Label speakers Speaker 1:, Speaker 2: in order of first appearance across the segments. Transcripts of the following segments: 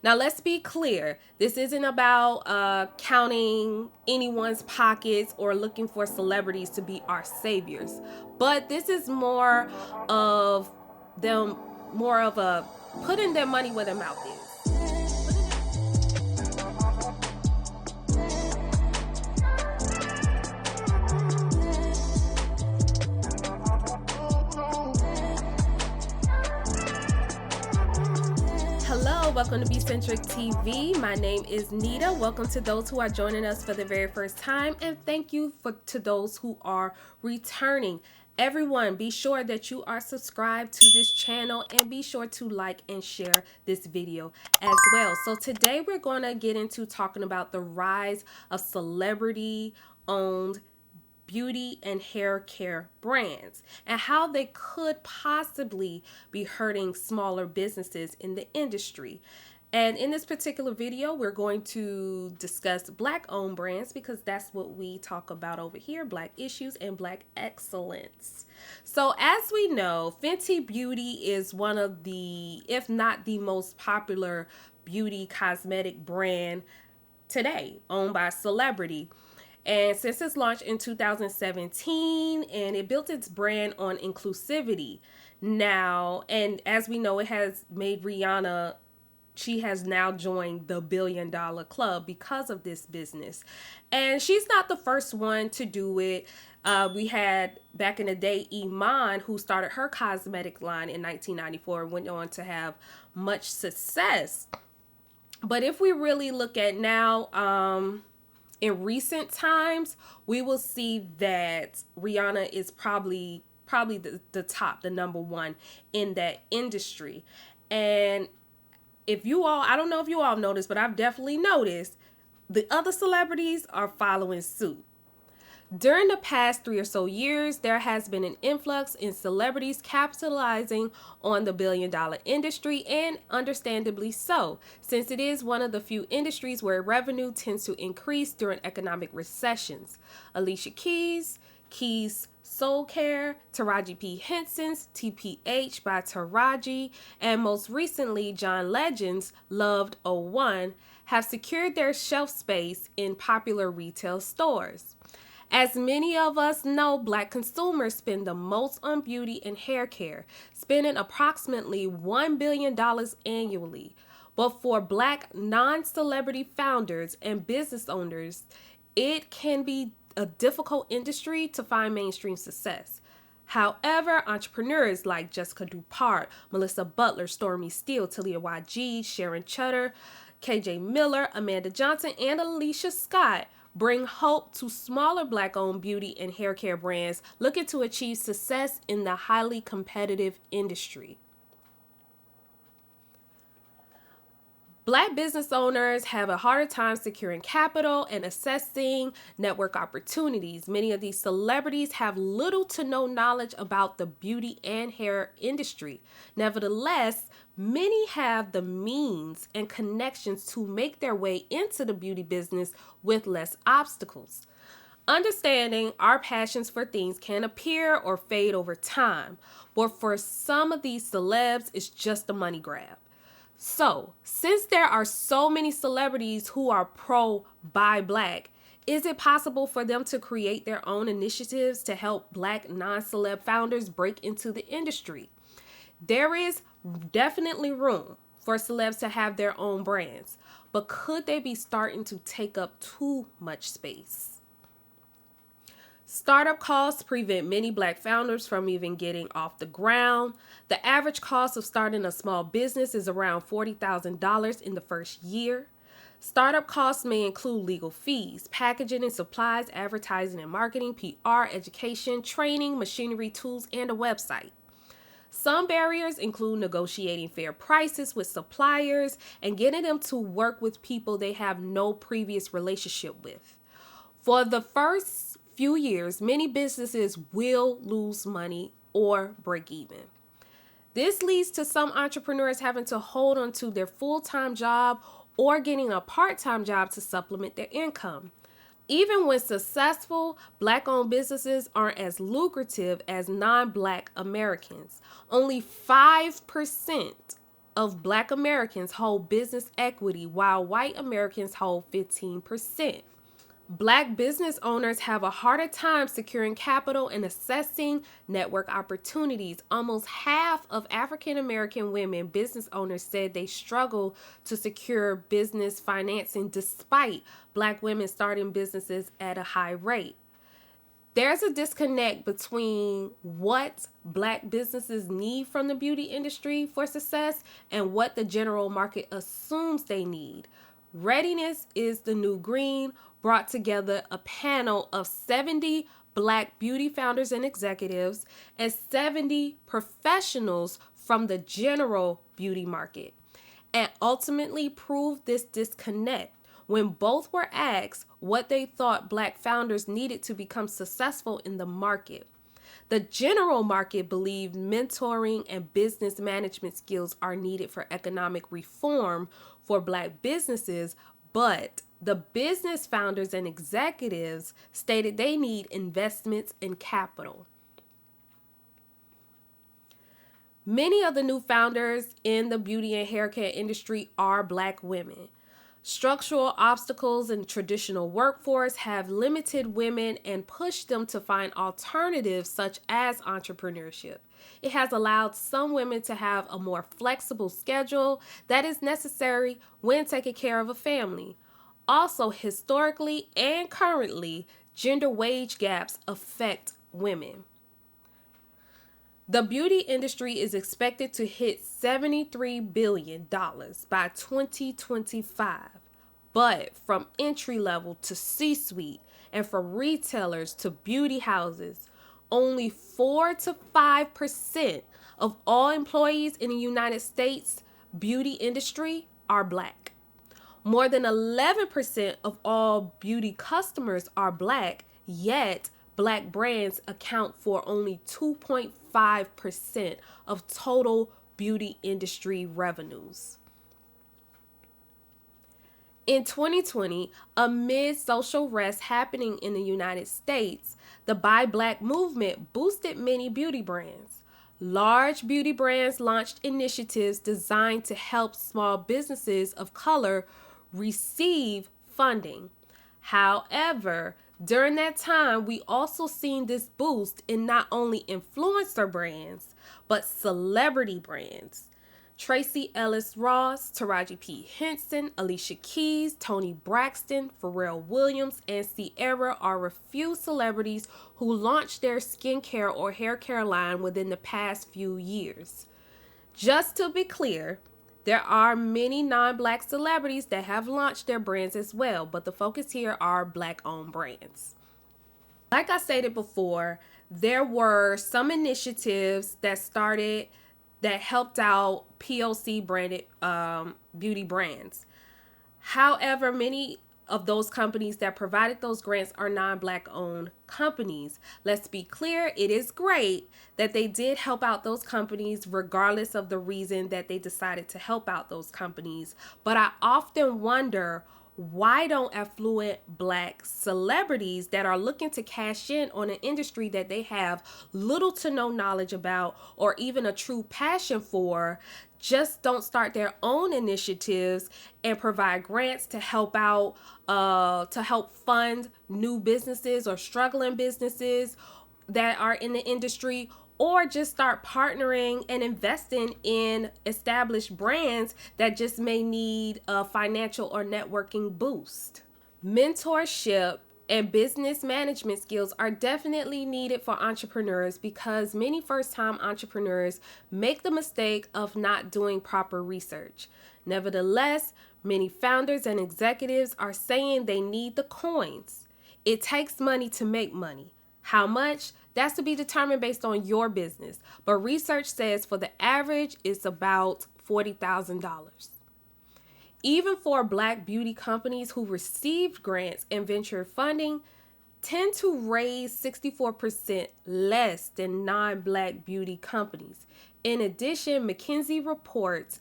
Speaker 1: Now, let's be clear. This isn't about counting anyone's pockets or looking for celebrities to be our saviors. But this is of them, more of a putting their money where their mouth is. Hello, welcome to bcentrictv. My name is Nita. Welcome to those who are joining us for the very first time, and thank you to those who are returning. Everyone, be sure that you are subscribed to this channel and be sure to like and share this video as well. So today we're going to get into talking about the rise of celebrity-owned beauty and hair care brands and how they could possibly be hurting smaller businesses in the industry. And in this particular video, we're going to discuss Black-owned brands because that's what we talk about over here, Black issues and Black excellence. So as we know, Fenty Beauty is one of the, if not the most popular beauty cosmetic brand today, owned by celebrity. And since its launch in 2017, and it built its brand on inclusivity. Now, and as we know, it has made Rihanna, she has now joined the $1 billion club because of this business. And she's not the first one to do it. We had back in the day Iman, who started her cosmetic line in 1994 and went on to have much success. But if we really look at now, in recent times, we will see that Rihanna is probably the top, the number one in that industry. And if you all, I don't know if you all noticed, but I've definitely noticed the other celebrities are following suit. During the past 3 or so years, there has been an influx in celebrities capitalizing on the $1 billion industry, and understandably so, since it is one of the few industries where revenue tends to increase during economic recessions. Alicia Keys, Soul Care, Taraji P. Henson's TPH by Taraji, and most recently John Legend's Loved 01 have secured their shelf space in popular retail stores. As many of us know, Black consumers spend the most on beauty and hair care, spending approximately $1 billion annually. But for Black non-celebrity founders and business owners, it can be a difficult industry to find mainstream success. However, entrepreneurs like Jessica Dupart, Melissa Butler, Stormy Steele, Talia YG, Sharon Chutter, KJ Miller, Amanda Johnson, and Alicia Scott bring hope to smaller Black-owned beauty and hair care brands looking to achieve success in the highly competitive industry. Black business owners have a harder time securing capital and assessing network opportunities. Many of these celebrities have little to no knowledge about the beauty and hair industry. Nevertheless, many have the means and connections to make their way into the beauty business with less obstacles. Understanding our passions for things can appear or fade over time, but for some of these celebs, it's just a money grab. So, since there are so many celebrities who are pro-buy Black, is it possible for them to create their own initiatives to help Black non-celeb founders break into the industry? There is definitely room for celebs to have their own brands, but could they be starting to take up too much space? Startup costs prevent many Black founders from even getting off the ground. The average cost of starting a small business is around $40,000 in the first year. Startup costs may include legal fees, packaging and supplies, advertising and marketing, PR, education, training, machinery, tools, and a website. Some barriers include negotiating fair prices with suppliers and getting them to work with people they have no previous relationship with. For the first few years, many businesses will lose money or break even. This leads to some entrepreneurs having to hold on to their full-time job or getting a part-time job to supplement their income. Even when successful, Black-owned businesses aren't as lucrative as non-Black Americans. Only 5% of Black Americans hold business equity, while white Americans hold 15%. Black business owners have a harder time securing capital and assessing network opportunities. Almost half of African American women business owners said they struggle to secure business financing despite Black women starting businesses at a high rate. There's a disconnect between what Black businesses need from the beauty industry for success and what the general market assumes they need. Readiness is the New Green brought together a panel of 70 Black beauty founders and executives and 70 professionals from the general beauty market, and ultimately proved this disconnect when both were asked what they thought Black founders needed to become successful in the market. The general market believed mentoring and business management skills are needed for economic reform for Black businesses, but the business founders and executives stated they need investments in capital. Many of the new founders in the beauty and hair care industry are Black women. Structural obstacles in the traditional workforce have limited women and pushed them to find alternatives such as entrepreneurship. It has allowed some women to have a more flexible schedule that is necessary when taking care of a family. Also, historically and currently, gender wage gaps affect women. The beauty industry is expected to hit $73 billion by 2025, but from entry level to C-suite and from retailers to beauty houses, only 4 to 5% of all employees in the United States beauty industry are Black. More than 11% of all beauty customers are Black, yet Black brands account for only 2.5% of total beauty industry revenues. In 2020, amid social unrest happening in the United States, the Buy Black movement boosted many beauty brands. Large beauty brands launched initiatives designed to help small businesses of color receive funding. However, during that time, we also seen this boost in not only influencer brands, but celebrity brands. Tracy Ellis Ross, Taraji P. Henson, Alicia Keys, Toni Braxton, Pharrell Williams, and Ciara are a few celebrities who launched their skincare or hair care line within the past few years. Just to be clear, there are many non-Black celebrities that have launched their brands as well, but the focus here are Black-owned brands. Like I stated before, there were some initiatives that started that helped out POC branded beauty brands. However, many of those companies that provided those grants are non-Black owned companies. Let's be clear, it is great that they did help out those companies regardless of the reason that they decided to help out those companies. But I often wonder, why don't affluent Black celebrities that are looking to cash in on an industry that they have little to no knowledge about or even a true passion for just don't start their own initiatives and provide grants to help out, to help fund new businesses or struggling businesses that are in the industry, or just start partnering and investing in established brands that just may need a financial or networking boost. Mentorship and business management skills are definitely needed for entrepreneurs because many first-time entrepreneurs make the mistake of not doing proper research. Nevertheless, many founders and executives are saying they need the coins. It takes money to make money. How much? That's to be determined based on your business. But research says for the average, it's about $40,000. Even for Black beauty companies who received grants and venture funding tend to raise 64% less than non-Black beauty companies. In addition, McKinsey reports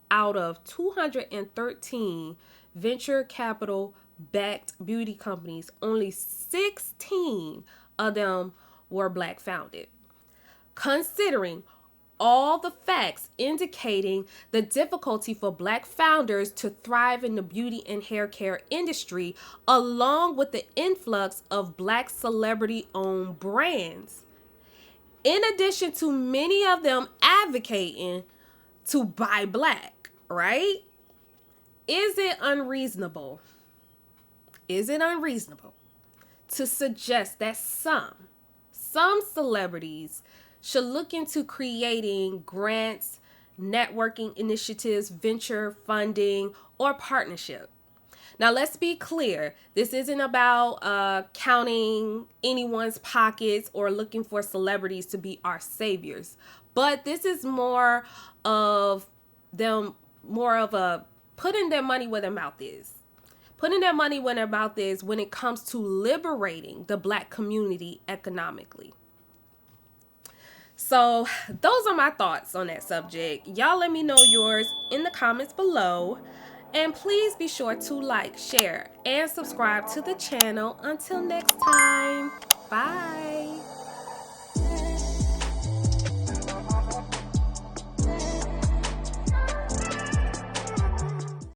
Speaker 1: out of 213 venture capital backed beauty companies, only 16 of them were Black founded. Considering all the facts indicating the difficulty for Black founders to thrive in the beauty and hair care industry, along with the influx of Black celebrity-owned brands. In addition to many of them advocating to buy Black, right? Is it unreasonable? Is it unreasonable to suggest that some celebrities should look into creating grants, networking initiatives, venture funding, or partnership? Now, let's be clear. This isn't about counting anyone's pockets or looking for celebrities to be our saviors. But this is more of a putting their money where their mouth is. Putting their money where their mouth is when it comes to liberating the Black community economically. So those are my thoughts on that subject. Y'all let me know yours in the comments below. And please be sure to like, share, and subscribe to the channel. Until next time, bye.